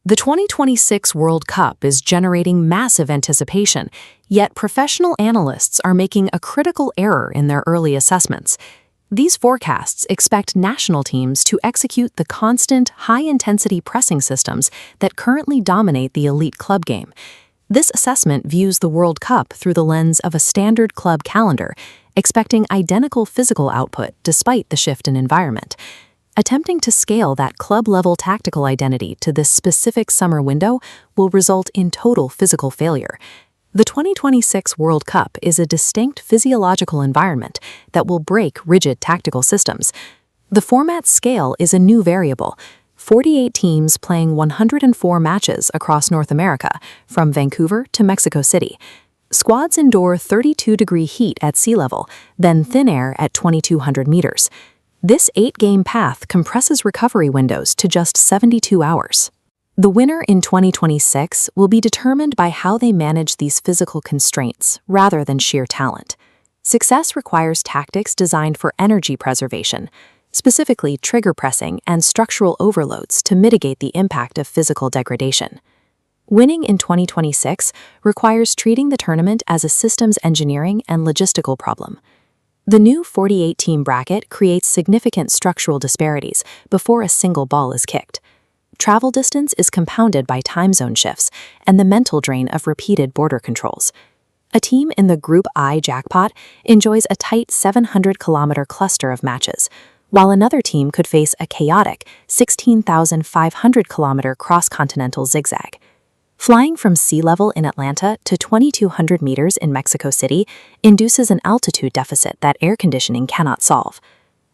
The 2026 World Cup is generating massive anticipation, yet professional analysts are making a critical error in their early assessments. These forecasts expect national teams to execute the constant, high-intensity pressing systems that currently dominate the elite club game. This assessment views the World Cup through the lens of a standard club calendar, expecting identical physical output despite the shift in environment. Attempting to scale that club-level tactical identity to this specific summer window will result in total physical failure. The 2026 World Cup is a distinct physiological environment that will break rigid tactical systems. The format scale is a new variable. 48 teams playing 104 matches across North America, from Vancouver to Mexico City. Squads endure 32-degree heat at sea level, then thin air at 2,200 meters. This 8-game path compresses recovery windows to just 72 hours. The winner in 2026 will be determined by how they manage these physical constraints rather than sheer talent. Success requires tactics designed for energy preservation, specifically trigger pressing and structural overloads to mitigate the impact of physical degradation. Winning in 2026 requires treating the tournament as a systems engineering and logistical problem. The new 48-team bracket creates significant structural disparities before a single ball is kicked. Travel distance is compounded by time zone shifts and the mental drain of repeated border controls. A team in the Group I jackpot enjoys a tight 700-kilometer cluster of matches, while another team could face a chaotic 16,500-kilometer cross-continental zigzag. Flying from sea level in Atlanta to 2,200 meters in Mexico City induces an altitude deficit that air conditioning cannot solve.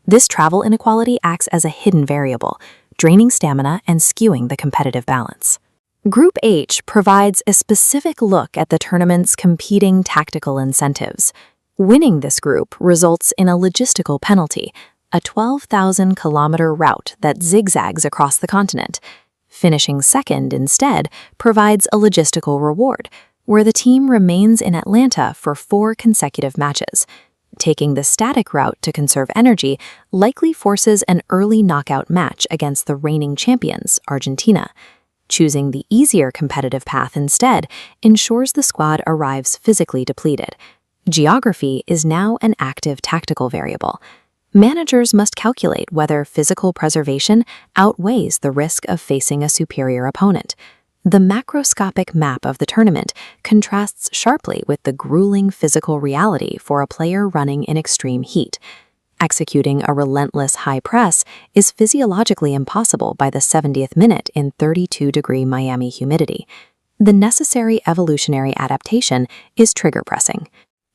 This travel inequality acts as a hidden variable, draining stamina and skewing the competitive balance. Group H provides a specific look at the tournament's competing tactical incentives. Winning this group results in a logistical penalty, a 12,000-kilometer route that zigzags across the continent. Finishing second, instead, provides a logistical reward, where the team remains in Atlanta for 4 consecutive matches. Taking the static route to conserve energy likely forces an early knockout match against the reigning champions, Argentina. Choosing the easier competitive path instead ensures the squad arrives physically depleted. Geography is now an active tactical variable. Managers must calculate whether physical preservation outweighs the risk of facing a superior opponent. The macroscopic map of the tournament contrasts sharply with the grueling physical reality for a player running in extreme heat. Executing a relentless high press is physiologically impossible by the 70th minute in 32-degree Miami humidity. The necessary evolutionary adaptation is trigger pressing.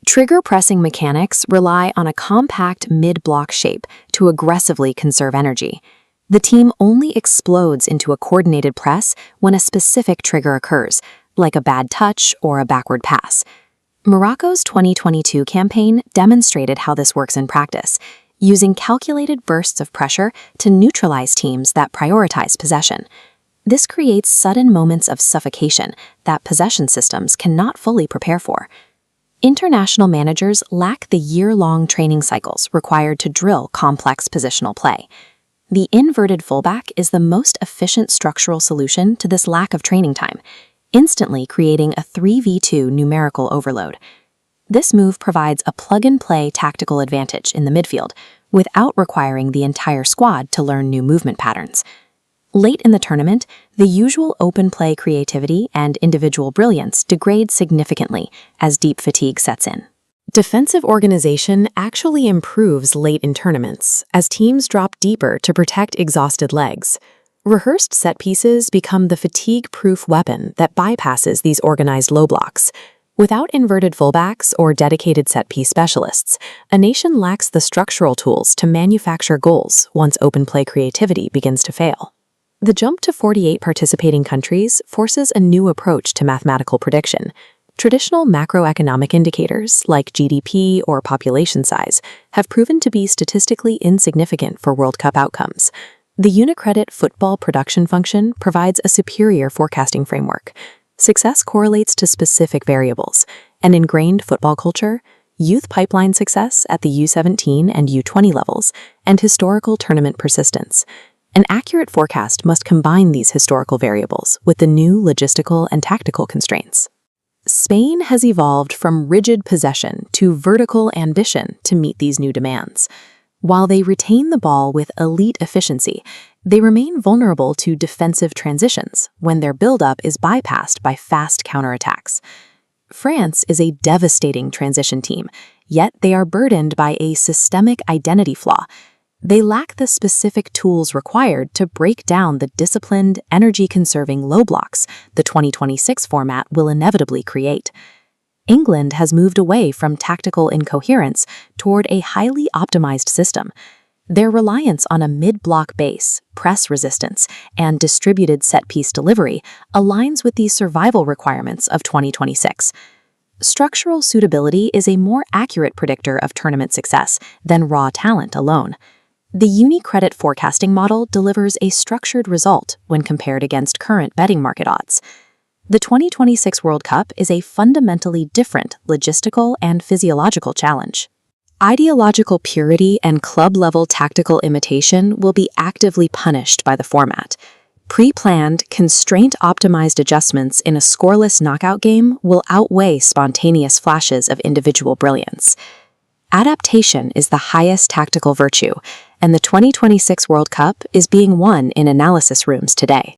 Trigger pressing mechanics rely on a compact mid-block shape to aggressively conserve energy. The team only explodes into a coordinated press when a specific trigger occurs, like a bad touch or a backward pass. Morocco's 2022 campaign demonstrated how this works in practice, using calculated bursts of pressure to neutralize teams that prioritize possession. This creates sudden moments of suffocation that possession systems cannot fully prepare for. International managers lack the year-long training cycles required to drill complex positional play. The inverted fullback is the most efficient structural solution to this lack of training time, instantly creating a 3v2 numerical overload. This move provides a plug-and-play tactical advantage in the midfield, without requiring the entire squad to learn new movement patterns. Late in the tournament, the usual open play creativity and individual brilliance degrade significantly as deep fatigue sets in. Defensive organization actually improves late in tournaments as teams drop deeper to protect exhausted legs. Rehearsed set pieces become the fatigue-proof weapon that bypasses these organized low blocks. Without inverted fullbacks or dedicated set-piece specialists, a nation lacks the structural tools to manufacture goals once open play creativity begins to fail. The jump to 48 participating countries forces a new approach to mathematical prediction. Traditional macroeconomic indicators, like GDP or population size, have proven to be statistically insignificant for World Cup outcomes. The Unicredit football production function provides a superior forecasting framework. Success correlates to specific variables: an ingrained football culture, youth pipeline success at the U17 and U20 levels, and historical tournament persistence. An accurate forecast must combine these historical variables with the new logistical and tactical constraints. Spain has evolved from rigid possession to vertical ambition to meet these new demands. While they retain the ball with elite efficiency, they remain vulnerable to defensive transitions when their buildup is bypassed by fast counterattacks. France is a devastating transition team, yet they are burdened by a systemic identity flaw. They lack the specific tools required to break down the disciplined, energy-conserving low blocks the 2026 format will inevitably create. England has moved away from tactical incoherence toward a highly optimized system. Their reliance on a mid-block base, press resistance, and distributed set-piece delivery aligns with the survival requirements of 2026. Structural suitability is a more accurate predictor of tournament success than raw talent alone. The UniCredit forecasting model delivers a structured result when compared against current betting market odds. The 2026 World Cup is a fundamentally different logistical and physiological challenge. Ideological purity and club-level tactical imitation will be actively punished by the format. Pre-planned, constraint-optimized adjustments in a scoreless knockout game will outweigh spontaneous flashes of individual brilliance. Adaptation is the highest tactical virtue, and the 2026 World Cup is being won in analysis rooms today.